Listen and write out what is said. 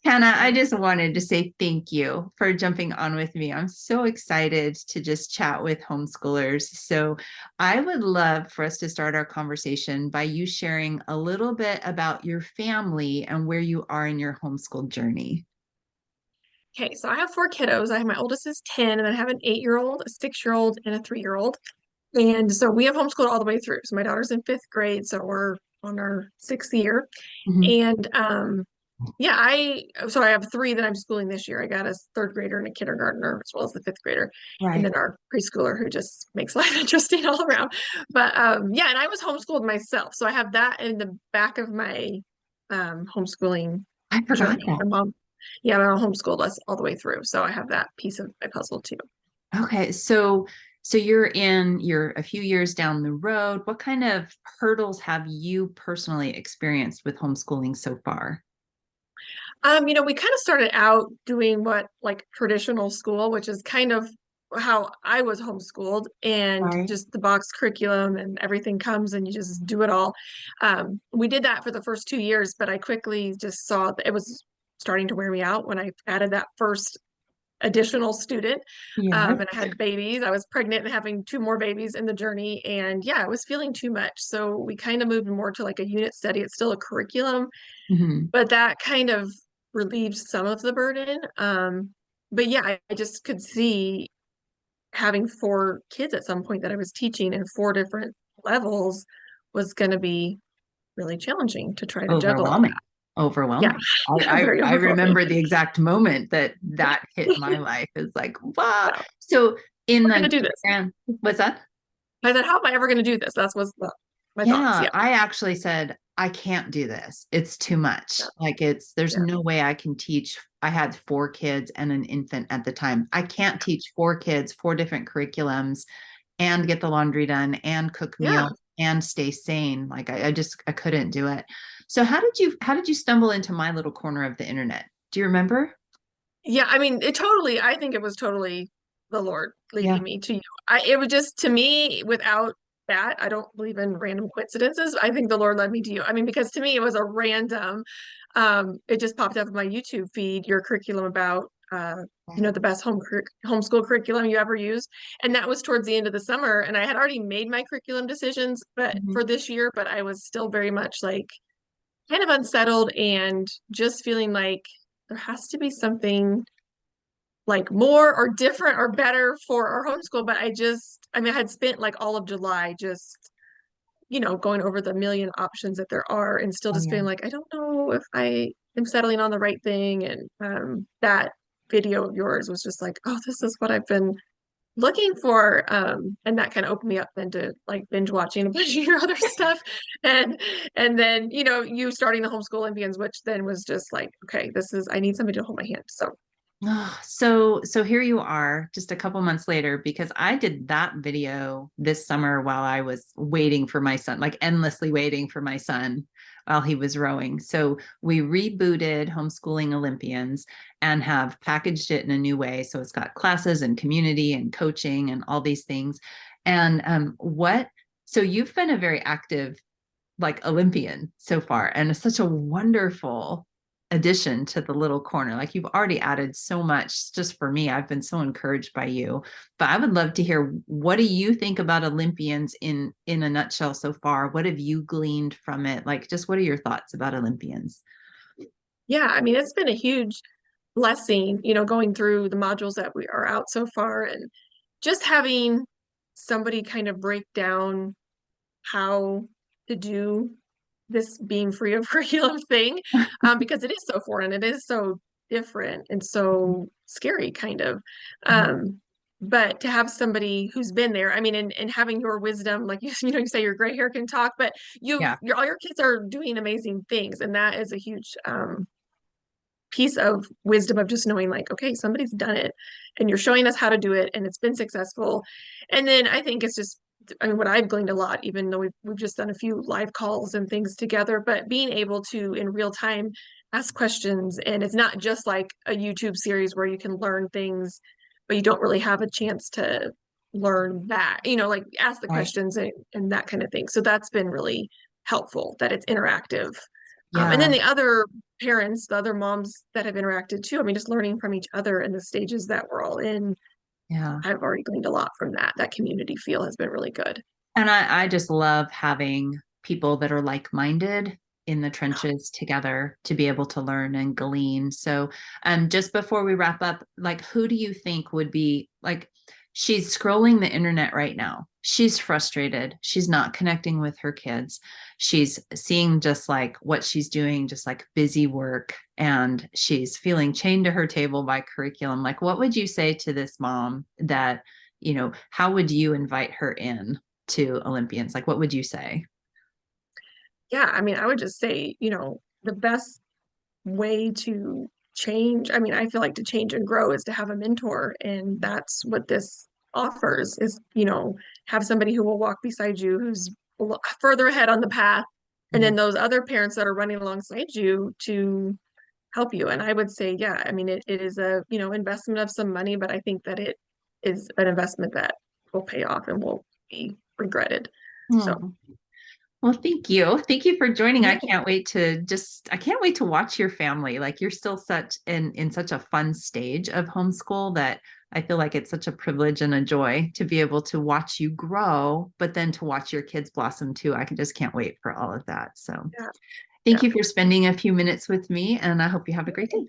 Hannah, I just wanted to say thank you for jumping on with me. I'm so excited to just chat with homeschoolers. So, I would love for us to start our conversation by you sharing a little bit about your family and where you are in your homeschool journey. Okay, so I have four kiddos. I have my oldest is 10, and then I have an 8-year-old, a 6-year-old, and a 3-year-old. And so we have homeschooled all the way through. So my daughter's in fifth grade, so we're on our sixth year. Mhm. And yeah, I have three that I'm schooling this year. I got a third grader and a kindergartner, as well as the fifth grader, and Right. then our preschooler who just makes life interesting all around. But yeah, and I was homeschooled myself, so I have that in the back of my homeschooling I forgot journey. that. My mom, yeah, my mom homeschooled us all the way through, so I have that piece of my puzzle too. Okay, so you're a few years down the road. What kind of hurdles have you personally experienced with homeschooling so far? We kind of started out doing what like traditional school, which is kind of how I was homeschooled, and Right. just the box curriculum and everything comes and you just do it all. We did that for the first 2 years, but I quickly just saw that it was starting to wear me out when I added that first additional student. Yeah. And I had babies. I was pregnant and having two more babies in the journey. And yeah, I was feeling too much. So we kind of moved more to like a unit study. It's still a curriculum, Mhm. but that kind of relieves some of the burden. But yeah, I just could see having four kids at some point that I was teaching in four different levels was going to be really challenging to try to juggle all Overwhelming. that. Yeah, Overwhelming. yeah, very I overwhelming. remember the exact moment that that hit my life. It's like, wow. Wow, So in we're going the to do this. grand, what's that? I said, how am I ever going to do this? That's my thoughts. Yeah, Yeah, I actually said, I can't do this. It's too yeah, much. Like there's yeah, no way I can teach. I had four kids and an infant at the time. I can't teach four kids, four different curriculums and get the laundry done and cook yeah. meals and stay sane. Like I couldn't do it. So how did you stumble into my little corner of the internet? Do you remember? Yeah, I mean, I think it was totally the Lord Yeah. leading me to you. It was just to me, without that, I don't believe in random coincidences. I think the Lord led me to you. I mean, because to me, it was a random, it just popped up in my YouTube feed, your curriculum about, the best homeschool curriculum you ever used. And that was towards the end of the summer. And I had already made my curriculum decisions, but Mhm. for this year, but I was still very much like kind of unsettled and just feeling like there has to be something like more or different or better for our homeschool. But I mean, I had spent like all of July just, going over the million options that there are and still Oh just yeah. feeling like, I don't know if I am settling on the right thing. And that video of yours was just like, oh, this is what I've been looking for. And that kind of opened me up then to like binge watching a bunch of your other stuff. And then, you starting the Homeschool Olympians, which then was just like, okay, I need somebody to hold my hand. So So here you are just a couple months later because I did that video this summer while I was waiting for my son, like endlessly waiting for my son while he was rowing. So we rebooted Homeschooling Olympians and have packaged it in a new way. So it's got classes and community and coaching and all these things. And so you've been a very active like Olympian so far, and it's such a wonderful addition to the little corner. Like you've already added so much just for me. I've been so encouraged by you. But I would love to hear, what do you think about Olympians in a nutshell so far? What have you gleaned from it? Like just what are your thoughts about Olympians? yeah, I mean, it's been a huge blessing, going through the modules that we are out so far and just having somebody kind of break down how to do this being free of curriculum thing, because it is so foreign, it is so different and so scary, kind of. Mhm. But to have somebody who's been there, I mean, and having your wisdom, like you say your gray hair can talk, but Yeah. all your kids are doing amazing things, and that is a huge piece of wisdom of just knowing like, okay, somebody's done it and you're showing us how to do it and it's been successful. And then I think it's just, I mean, what I've gleaned a lot, even though we've just done a few live calls and things together, but being able to in real time ask questions. And it's not just like a YouTube series where you can learn things, but you don't really have a chance to learn that, like ask the Right. questions and that kind of thing. So that's been really helpful that it's interactive. And then Yeah. the other parents, the other moms that have interacted too. I mean, just learning from each other and the stages that we're all in. Yeah. I've already gleaned a lot from that. That community feel has been really good. And I just love having people that are like-minded in the Yeah. trenches together to be able to learn and glean. So, just before we wrap up, like, who do you think would be like, she's scrolling the internet right now. She's frustrated. She's not connecting with her kids. She's seeing just like what she's doing, just like busy work, and she's feeling chained to her table by curriculum. Like, what would you say to this mom that, how would you invite her in to Olympians? Like, what would you say? Yeah, I mean, I would just say, the best way to change, I mean, I feel like to change and grow is to have a mentor. And that's what this offers is, have somebody who will walk beside you, who's further ahead on the path. And Yeah. then those other parents that are running alongside you to help you. And I would say, yeah, I mean, it is a, investment of some money, but I think that it is an investment that will pay off and will be regretted. So, Hmm. Well, thank you. Thank you for joining. yeah, I can't wait to watch your family. Like, you're still such in such a fun stage of homeschool that I feel like it's such a privilege and a joy to be able to watch you grow, but then to watch your kids blossom too. Just can't wait for all of that. So yeah, thank yeah. you for spending a few minutes with me, and I hope you have a great day.